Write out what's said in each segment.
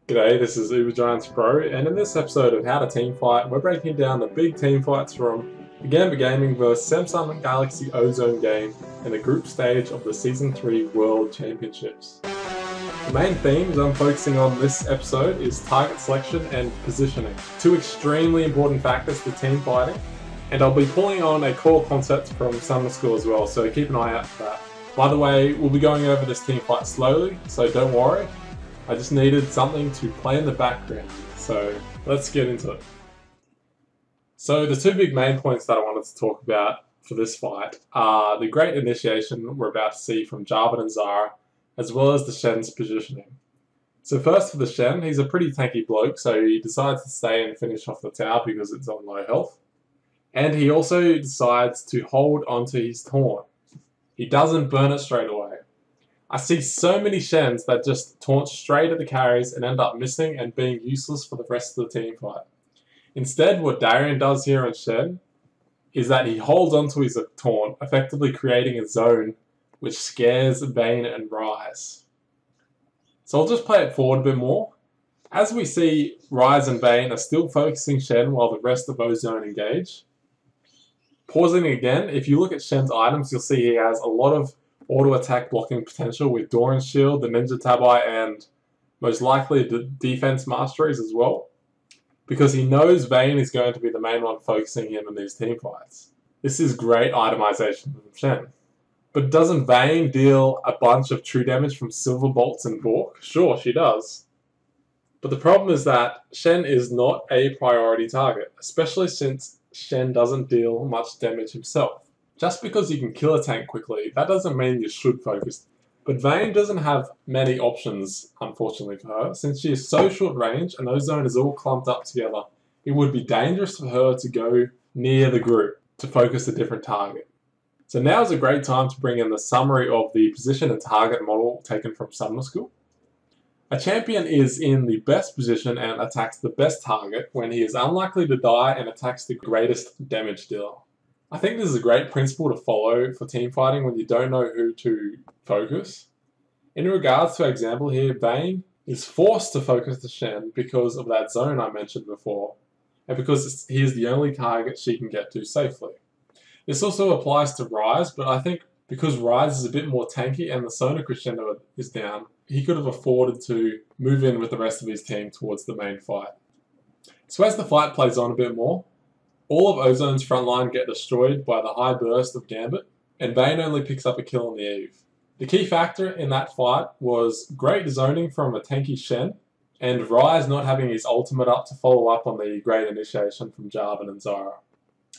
G'day, this is Uber Giants Pro, and in this episode of How to Team Fight, we're breaking down the big team fights from Gambit Gaming vs Samsung Galaxy Ozone game in the group stage of the Season 3 World Championships. The main themes I'm focusing on this episode is target selection and positioning, two extremely important factors to team fighting, and I'll be pulling on a core concept from Summer School as well, so keep an eye out for that. By the way, we'll be going over this team fight slowly, so don't worry. I just needed something to play in the background, so let's get into it. So the two big main points that I wanted to talk about for this fight are the great initiation we're about to see from Jarvan and Xayah, as well as the Shen's positioning. So first for the Shen, he's a pretty tanky bloke, so he decides to stay and finish off the tower because it's on low health. And he also decides to hold onto his taunt. He doesn't burn it straight away. I see so many Shens that just taunt straight at the carries and end up missing and being useless for the rest of the team fight. Instead, what Darien does here on Shen is that he holds onto his taunt, effectively creating a zone which scares Vayne and Ryze. So I'll just play it forward a bit more. As we see, Ryze and Vayne are still focusing Shen while the rest of Ozone engage. Pausing again, if you look at Shen's items, you'll see he has a lot of auto-attack blocking potential with Doran's Shield, the Ninja Tabi, and most likely the defense masteries as well, because he knows Vayne is going to be the main one focusing him in these team fights. This is great itemization from Shen. But doesn't Vayne deal a bunch of true damage from Silver Bolts and Bork? Sure, she does. But the problem is that Shen is not a priority target, especially since Shen doesn't deal much damage himself. Just because you can kill a tank quickly, that doesn't mean you should focus. But Vayne doesn't have many options, unfortunately for her, since she is so short range and Ozone is all clumped up together. It would be dangerous for her to go near the group to focus a different target. So now is a great time to bring in the summary of the position and target model taken from Summer School. A champion is in the best position and attacks the best target when he is unlikely to die and attacks the greatest damage dealer. I think this is a great principle to follow for team fighting when you don't know who to focus. In regards to our example here, Vayne is forced to focus the Shen because of that zone I mentioned before, and because he is the only target she can get to safely. This also applies to Ryze, but I think because Ryze is a bit more tanky and the Sona crescendo is down, he could have afforded to move in with the rest of his team towards the main fight. So as the fight plays on a bit more, all of Ozone's front line get destroyed by the high burst of Gambit, and Vayne only picks up a kill on the Eve. The key factor in that fight was great zoning from a tanky Shen, and Ryze not having his ultimate up to follow up on the great initiation from Jarvan and Xayah.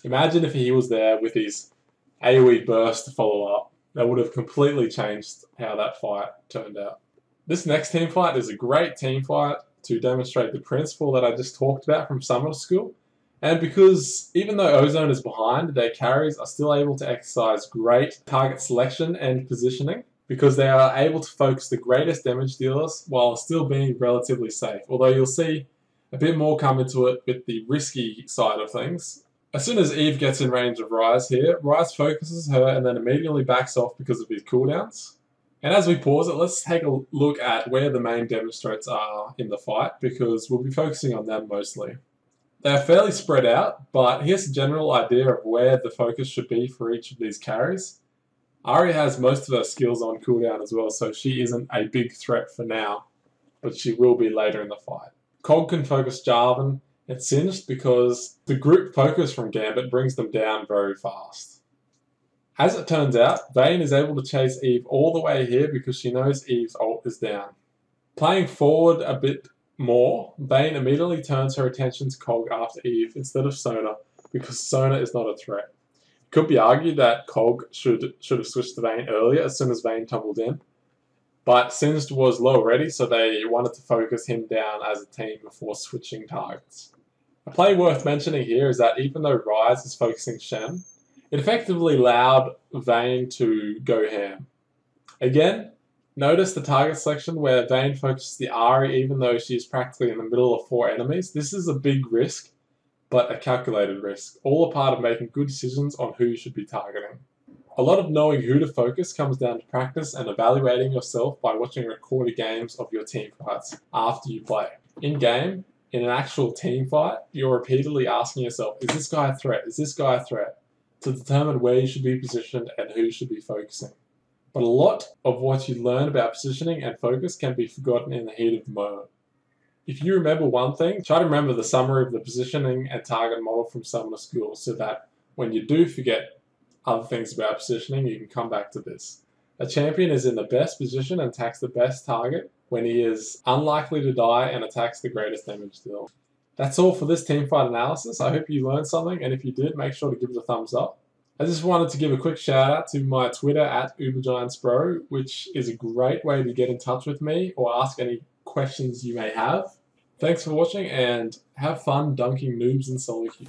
Imagine if he was there with his AoE burst to follow up. That would have completely changed how that fight turned out. This next team fight is a great team fight to demonstrate the principle that I just talked about from Summer School. And because even though Ozone is behind, their carries are still able to exercise great target selection and positioning because they are able to focus the greatest damage dealers while still being relatively safe. Although you'll see a bit more come into it with the risky side of things. As soon as Eve gets in range of Ryze here, Ryze focuses her and then immediately backs off because of his cooldowns. And as we pause it, let's take a look at where the main damage threats are in the fight because we'll be focusing on them mostly. They are fairly spread out, but here's a general idea of where the focus should be for each of these carries. Ahri has most of her skills on cooldown as well, so she isn't a big threat for now, but she will be later in the fight. Cog can focus Jarvan and Singed because the group focus from Gambit brings them down very fast. As it turns out, Vayne is able to chase Eve all the way here because she knows Eve's ult is down. Playing forward a bit more, Vayne immediately turns her attention to Cog after Eve instead of Sona because Sona is not a threat. It could be argued that Cog should have switched to Vayne earlier as soon as Vayne tumbled in, but Singed was low already, so they wanted to focus him down as a team before switching targets. A play worth mentioning here is that even though Ryze is focusing Shen, it effectively allowed Vayne to go ham. Again, notice the target selection where Vayne focuses the Ahri even though she is practically in the middle of 4 enemies. This is a big risk, but a calculated risk. All a part of making good decisions on who you should be targeting. A lot of knowing who to focus comes down to practice and evaluating yourself by watching recorded games of your team fights after you play. In-game, in an actual team fight, you're repeatedly asking yourself, is this guy a threat? Is this guy a threat? To determine where you should be positioned and who should be focusing. But a lot of what you learn about positioning and focus can be forgotten in the heat of the moment. If you remember one thing, try to remember the summary of the positioning and target model from Summoner School so that when you do forget other things about positioning, you can come back to this. A champion is in the best position and attacks the best target when he is unlikely to die and attacks the greatest damage deal. That's all for this teamfight analysis. I hope you learned something, and if you did, make sure to give it a thumbs up. I just wanted to give a quick shout out to my Twitter @UberGiantsBro, which is a great way to get in touch with me or ask any questions you may have. Thanks for watching and have fun dunking noobs in solo queue.